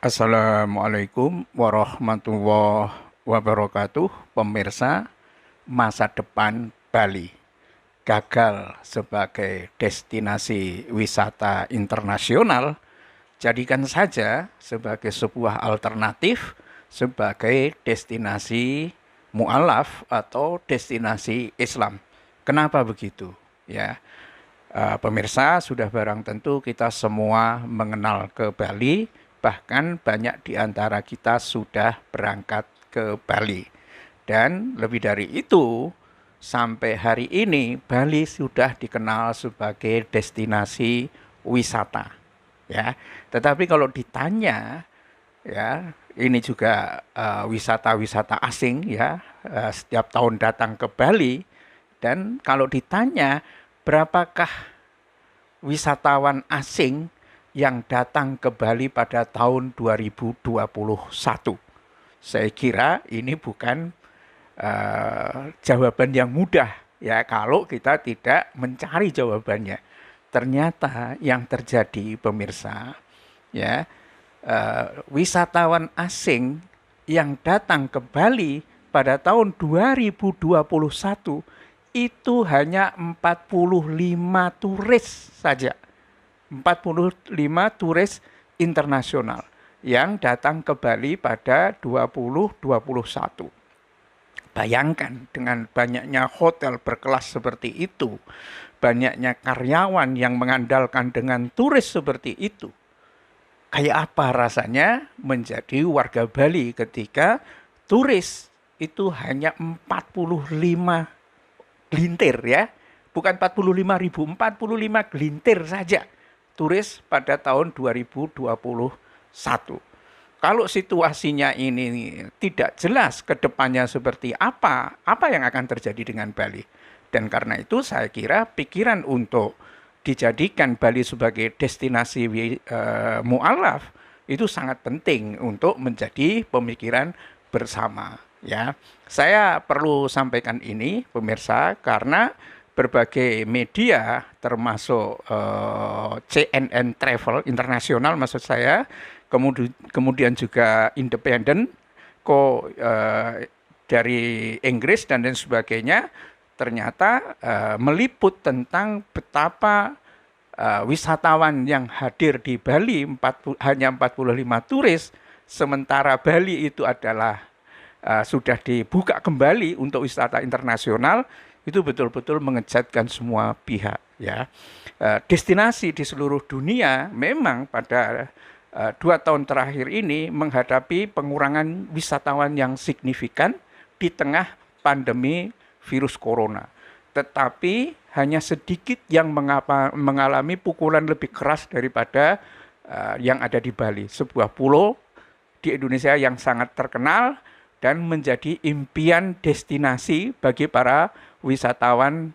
Assalamualaikum warahmatullahi wabarakatuh. Pemirsa, masa depan Bali gagal sebagai destinasi wisata internasional, jadikan saja sebagai sebuah alternatif sebagai destinasi mu'alaf atau destinasi Islam. Kenapa begitu? Ya, pemirsa, sudah barang tentu kita semua mengenal ke Bali, bahkan banyak di antara kita sudah berangkat ke Bali. Dan lebih dari itu, sampai hari ini Bali sudah dikenal sebagai destinasi wisata. Ya, tetapi kalau ditanya, ya, ini juga wisata-wisata asing, ya, setiap tahun datang ke Bali. Dan kalau ditanya berapakah wisatawan asing yang datang ke Bali pada tahun 2021? Saya kira ini bukan jawaban yang mudah, ya, kalau kita tidak mencari jawabannya. Ternyata yang terjadi, pemirsa, ya, wisatawan asing yang datang ke Bali pada tahun 2021 itu hanya 45 turis saja. 45 turis internasional yang datang ke Bali pada 2021. Bayangkan dengan banyaknya hotel berkelas seperti itu, banyaknya karyawan yang mengandalkan dengan turis seperti itu. Kayak apa rasanya menjadi warga Bali ketika turis itu hanya 45 gelintir, ya. Bukan 45.000, 45 gelintir saja turis pada tahun 2021. Kalau situasinya ini tidak jelas ke depannya seperti apa yang akan terjadi dengan Bali. Dan karena itu saya kira pikiran untuk dijadikan Bali sebagai destinasi mu'alaf itu sangat penting untuk menjadi pemikiran bersama, ya. Saya perlu sampaikan ini, pemirsa, karena berbagai media termasuk CNN Travel internasional maksud saya, kemudian juga independen dari Inggris dan lain sebagainya, ternyata meliput tentang betapa wisatawan yang hadir di Bali hanya 45 turis, sementara Bali itu adalah sudah dibuka kembali untuk wisata internasional. Itu betul-betul mengejutkan semua pihak, ya. Destinasi di seluruh dunia memang pada 2 tahun terakhir ini menghadapi pengurangan wisatawan yang signifikan di tengah pandemi virus corona. Tetapi hanya sedikit yang mengalami pukulan lebih keras daripada yang ada di Bali, sebuah pulau di Indonesia yang sangat terkenal dan menjadi impian destinasi bagi para wisatawan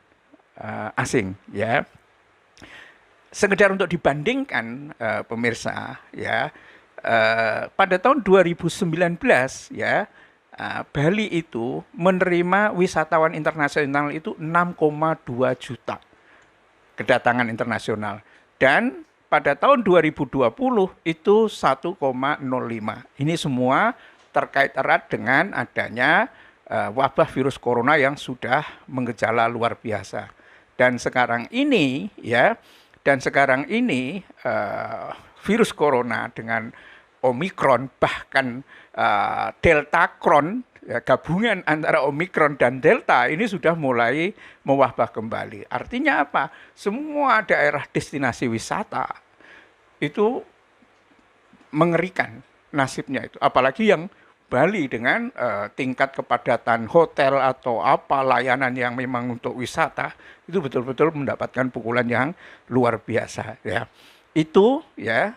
asing, ya. Sekedar untuk dibandingkan, pemirsa, ya, pada tahun 2019, ya, Bali itu menerima wisatawan internasional itu 6,2 juta kedatangan internasional, dan pada tahun 2020 itu 1,05. Ini semua terkait erat dengan adanya wabah virus corona yang sudah menggejala luar biasa. Dan sekarang ini, ya, virus corona dengan Omikron, bahkan Delta Cron, ya, gabungan antara Omikron dan Delta ini sudah mulai mewabah kembali. Artinya apa? Semua daerah destinasi wisata itu mengerikan nasibnya itu. Apalagi yang Bali dengan tingkat kepadatan hotel atau apa layanan yang memang untuk wisata itu betul-betul mendapatkan pukulan yang luar biasa, ya. Itu, ya,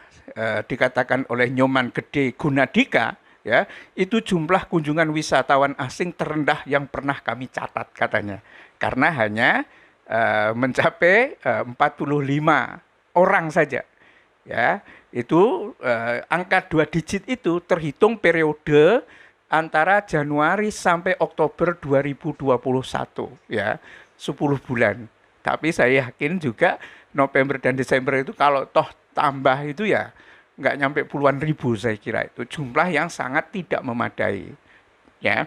dikatakan oleh Nyoman Gede Gunadika, ya, itu jumlah kunjungan wisatawan asing terendah yang pernah kami catat, katanya. Karena hanya mencapai 45 orang saja, ya. Itu angka 2 digit itu terhitung periode antara Januari sampai Oktober 2021, ya, 10 bulan. Tapi saya yakin juga November dan Desember itu kalau toh tambah itu, ya, nggak nyampe puluhan ribu saya kira itu jumlah yang sangat tidak memadai ya.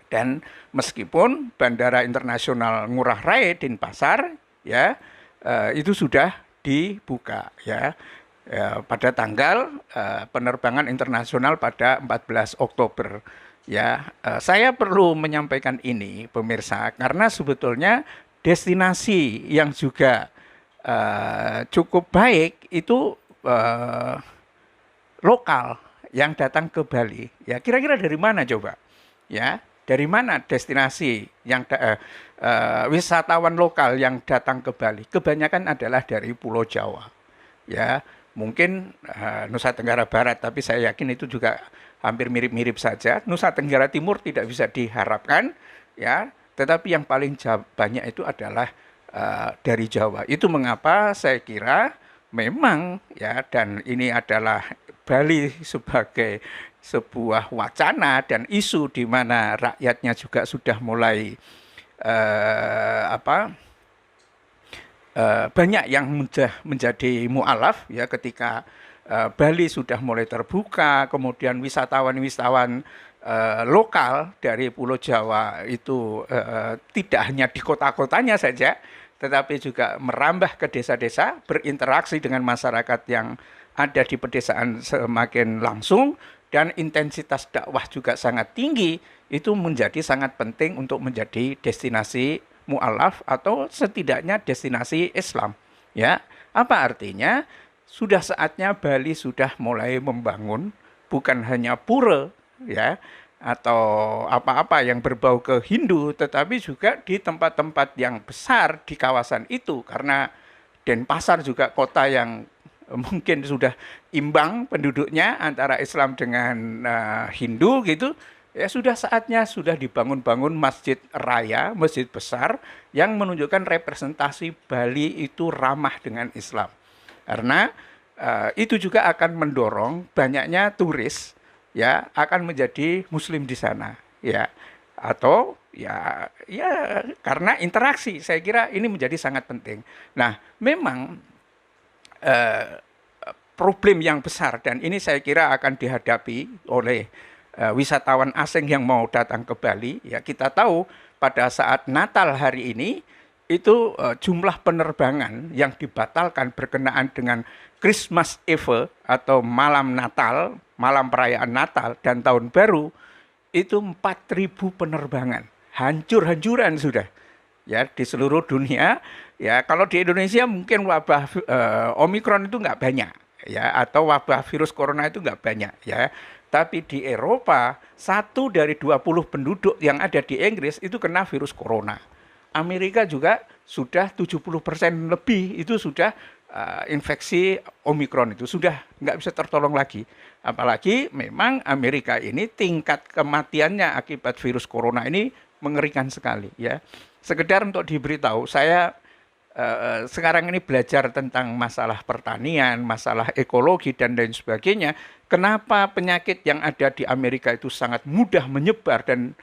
Dan meskipun Bandara Internasional Ngurah Rai Denpasar ya itu sudah dibuka ya, pada tanggal penerbangan internasional pada 14 Oktober ya. Saya perlu menyampaikan ini pemirsa karena sebetulnya destinasi yang juga cukup baik itu lokal yang datang ke Bali ya. Kira-kira dari mana coba ya, dari mana destinasi yang wisatawan lokal yang datang ke Bali? Kebanyakan adalah dari Pulau Jawa ya, mungkin Nusa Tenggara Barat, tapi saya yakin itu juga hampir mirip-mirip saja. Nusa Tenggara Timur tidak bisa diharapkan ya, tetapi yang paling banyak itu adalah dari Jawa. Itu mengapa saya kira memang ya, dan ini adalah Bali sebagai sebuah wacana dan isu di mana rakyatnya juga sudah mulai banyak yang menjadi mu'alaf ya ketika Bali sudah mulai terbuka, kemudian wisatawan-wisatawan lokal dari Pulau Jawa itu tidak hanya di kota-kotanya saja, tetapi juga merambah ke desa-desa, berinteraksi dengan masyarakat yang ada di pedesaan semakin langsung, dan intensitas dakwah juga sangat tinggi. Itu menjadi sangat penting untuk menjadi destinasi mu'alaf atau setidaknya destinasi Islam ya. Apa artinya? Sudah saatnya Bali sudah mulai membangun bukan hanya pura ya atau apa-apa yang berbau ke Hindu, tetapi juga di tempat-tempat yang besar di kawasan itu, karena Denpasar juga kota yang mungkin sudah imbang penduduknya antara Islam dengan Hindu gitu. Ya sudah saatnya sudah dibangun-bangun masjid raya, masjid besar yang menunjukkan representasi Bali itu ramah dengan Islam. Karena itu juga akan mendorong banyaknya turis ya akan menjadi muslim di sana ya, atau ya karena interaksi, saya kira ini menjadi sangat penting. Nah, memang problem yang besar, dan ini saya kira akan dihadapi oleh wisatawan asing yang mau datang ke Bali ya. Kita tahu pada saat Natal hari ini itu jumlah penerbangan yang dibatalkan berkenaan dengan Christmas Eve atau malam Natal, malam perayaan Natal dan Tahun Baru, itu 4.000 penerbangan. Hancur-hancuran sudah ya di seluruh dunia ya. Kalau di Indonesia mungkin wabah Omikron itu nggak banyak ya, atau wabah virus corona itu nggak banyak ya. Tapi di Eropa, 1 dari 20 penduduk yang ada di Inggris itu kena virus corona. Amerika juga sudah 70% lebih itu sudah infeksi Omikron, itu sudah nggak bisa tertolong lagi. Apalagi memang Amerika ini tingkat kematiannya akibat virus corona ini mengerikan sekali ya. Sekedar untuk diberitahu, saya sekarang ini belajar tentang masalah pertanian, masalah ekologi dan lain sebagainya. Kenapa penyakit yang ada di Amerika itu sangat mudah menyebar dan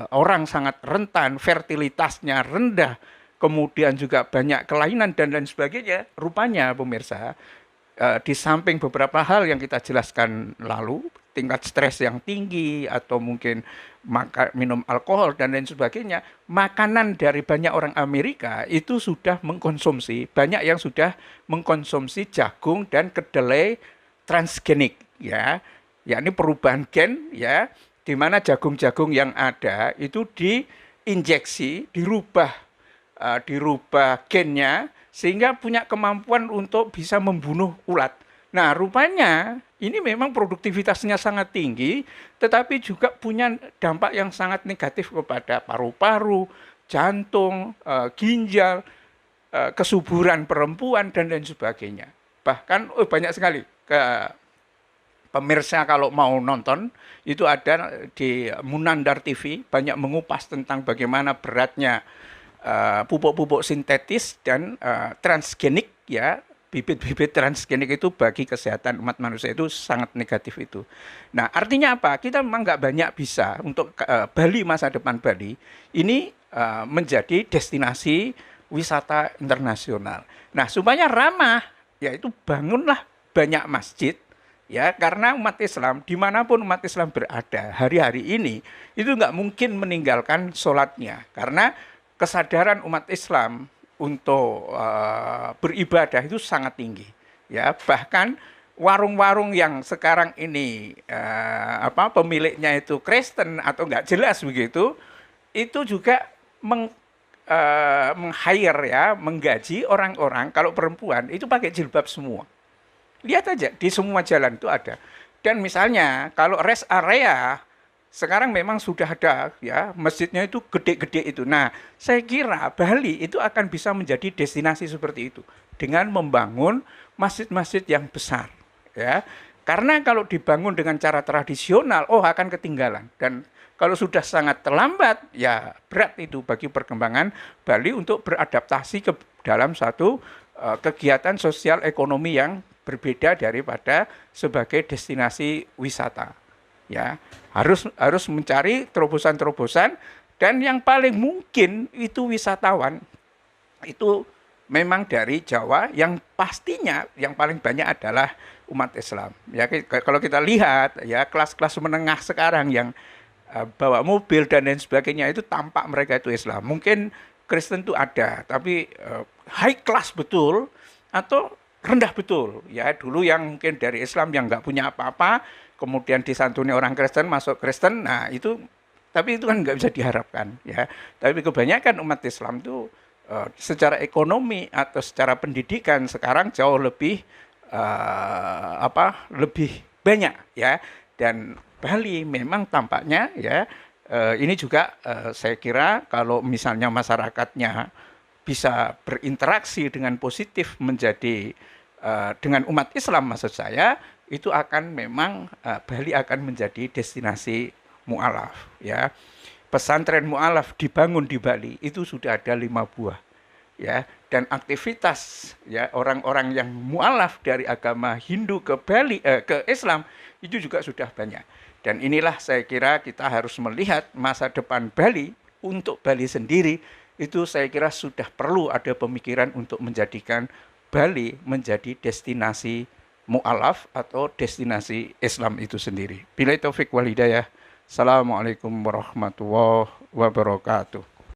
orang sangat rentan, fertilitasnya rendah, kemudian juga banyak kelainan dan lain sebagainya. Rupanya pemirsa, di samping beberapa hal yang kita jelaskan lalu, tingkat stres yang tinggi atau mungkin minum alkohol dan lain sebagainya, makanan dari banyak orang Amerika itu sudah mengkonsumsi, banyak yang sudah mengkonsumsi jagung dan kedelai transgenik ya, yakni perubahan gen ya, di mana jagung-jagung yang ada itu diinjeksi, dirubah gennya sehingga punya kemampuan untuk bisa membunuh ulat. Nah, rupanya ini memang produktivitasnya sangat tinggi, tetapi juga punya dampak yang sangat negatif kepada paru-paru, jantung, ginjal, kesuburan perempuan, dan lain sebagainya. Bahkan banyak sekali pemirsa kalau mau nonton, itu ada di Munandar TV, banyak mengupas tentang bagaimana beratnya pupuk-pupuk sintetis dan transgenik ya. Bibit-bibit transgenik itu bagi kesehatan umat manusia itu sangat negatif itu. Nah, artinya apa? Kita memang nggak banyak bisa untuk Bali, masa depan Bali ini menjadi destinasi wisata internasional. Nah, supaya ramah yaitu bangunlah banyak masjid, ya, karena umat Islam dimanapun umat Islam berada hari-hari ini itu nggak mungkin meninggalkan sholatnya, karena kesadaran umat Islam untuk beribadah itu sangat tinggi, ya. Bahkan warung-warung yang sekarang ini pemiliknya itu Kristen atau nggak jelas begitu, itu juga meng-hire, ya, menggaji orang-orang, kalau perempuan itu pakai jilbab semua. Lihat aja di semua jalan itu ada. Dan misalnya kalau rest area sekarang memang sudah ada, ya, masjidnya itu gede-gede itu. Nah, saya kira Bali itu akan bisa menjadi destinasi seperti itu dengan membangun masjid-masjid yang besar, ya. Karena kalau dibangun dengan cara tradisional, akan ketinggalan, dan kalau sudah sangat terlambat, ya berat itu bagi perkembangan Bali untuk beradaptasi ke dalam satu kegiatan sosial ekonomi yang berbeda daripada sebagai destinasi wisata, ya. Harus mencari terobosan-terobosan, dan yang paling mungkin itu wisatawan itu memang dari Jawa, yang pastinya yang paling banyak adalah umat Islam, ya. Kalau kita lihat, ya, kelas-kelas menengah sekarang yang bawa mobil dan lain sebagainya itu tampak mereka itu Islam. Mungkin Kristen itu ada, tapi high class betul atau rendah betul, ya. Dulu yang mungkin dari Islam yang nggak punya apa-apa, kemudian disantuni orang Kristen, masuk Kristen, nah itu, tapi itu kan nggak bisa diharapkan, ya. Tapi kebanyakan umat Islam itu secara ekonomi atau secara pendidikan sekarang jauh lebih lebih banyak, ya. Dan Bali memang tampaknya, ya, ini juga saya kira kalau misalnya masyarakatnya bisa berinteraksi dengan positif menjadi dengan umat Islam, maksud saya, itu akan memang Bali akan menjadi destinasi mu'alaf, ya. Pesantren mu'alaf dibangun di Bali itu sudah ada 5 buah, ya. Dan aktivitas, ya, orang-orang yang mu'alaf dari agama Hindu ke Bali, ke Islam itu juga sudah banyak. Dan inilah saya kira kita harus melihat masa depan Bali untuk Bali sendiri. Itu saya kira sudah perlu ada pemikiran untuk menjadikan Bali menjadi destinasi mu'alaf atau destinasi Islam itu sendiri. Billahi taufik wal hidayah. Assalamualaikum warahmatullahi wabarakatuh.